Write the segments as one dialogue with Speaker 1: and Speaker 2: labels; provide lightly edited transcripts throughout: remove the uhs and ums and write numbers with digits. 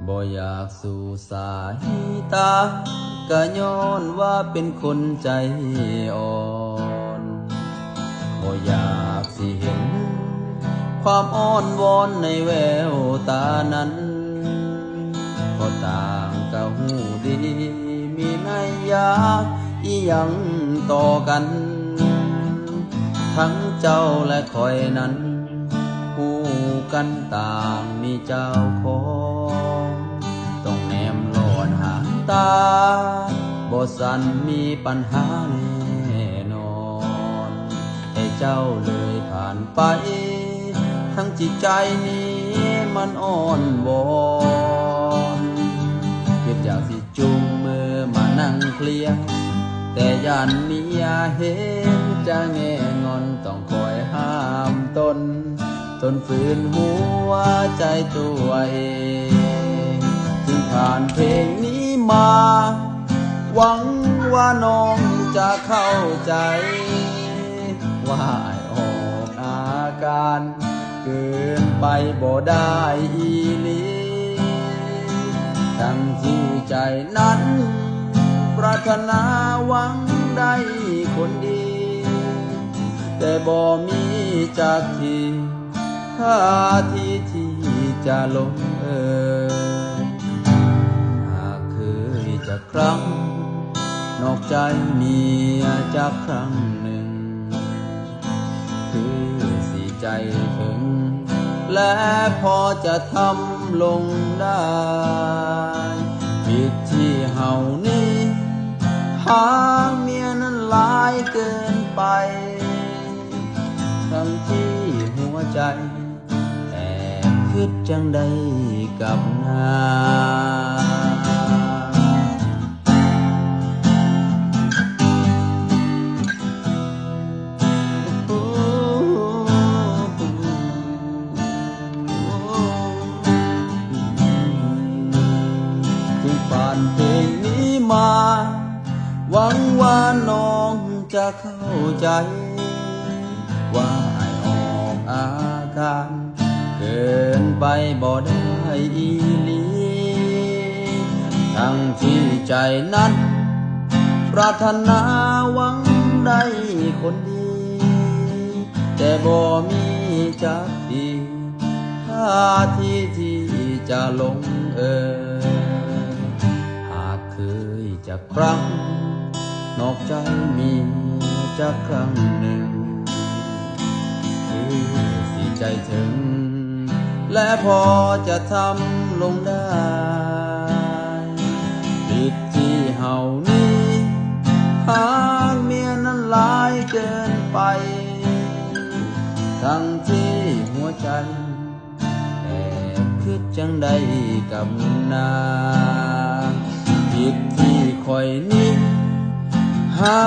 Speaker 1: บ่อยากสู่สายตาก็ย้อนว่าเป็นคนใจอ่อนบ่อยากสิเห็นความอ้อนวอนในแววตานั้นก็ต่างก็หูดีมีนัยยะอีหยังต่อกันทั้งเจ้าและคอยนั้นหูกันต่างมีเจ้าของต้องแนมหลอนหางตาบ่สันมีปัญหาแน่นอนให้เจ้าเลยผ่านไปทั้งจิตใจนี้มันอ่อนวอนคิดอยากสิจุงมือมานั่งเคลียร์แต่ยันเมียเห็นจะแง่งอนต้องคอยห้ามตนทนฝืนหัวใจตัวเองจึงผ่านเพลงนี้มาหวังว่าน้องจะเข้าใจว่าออกอาการเกินไปบ่ได้อีหลีทั้งที่ใจนั้นปรารถนาหวังได้คนดีแต่บ่มีจากที่ท่าทีที่จะลงหากเคยจะครั้งนอกใจเมียจากครั้งหนึ่งคือสิใจถึงและพอจะทำลงได้ผิดที่เฮานี้หาเมียนั้นหลายเกินไปทั้งที่หัวใจแต่คิดจังใดกับนเพลงนี้มาหวังว่าน้องจะเข้าใจว่าออกอาการเกินไปบ่ได้อีหลีทั้งที่ใจนั้นปรารถนาหวังได้คนดีแต่บ่มีจักดีท่าทีที่จะลงจากครั้งนอกใจมีจากครั้งหนึ่งคือสิใจถึงและพอจะทำลงได้ผิดที่เฮานี้หาเมียนั้นหลายเกินไปทั้งที่หัวใจแต่คิดจังใดกับนางผิดที่คอยนี้หา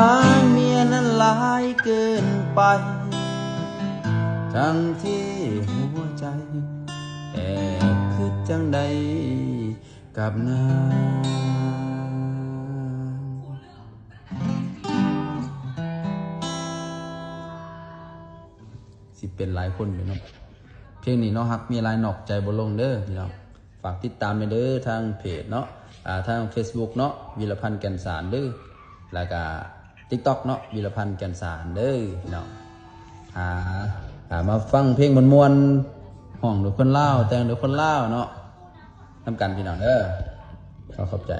Speaker 1: เมียนั้นหลายเกินไปทั้งที่หัวใจแอบคิดจังใดกับนางสิเป็นหลายคนอยู่เนาะเพลงนี้เนาะฮักมีหลายนอกใจบ่ลงเด้อพี่น้องฝากติดตามไปเด้อทางเพจเนาะทาง Facebook เนาะวีรพันธ์แก่นสารเด้อแล้วก็ TikTok เนาะวีรพันธ์แก่นสารเด้อพี่น้องมาฟังเพลงม่วนๆห้องโดยคนลาวแต่งโดยคนลาวเนาะนำกันพี่น้องเด้อขอบใจ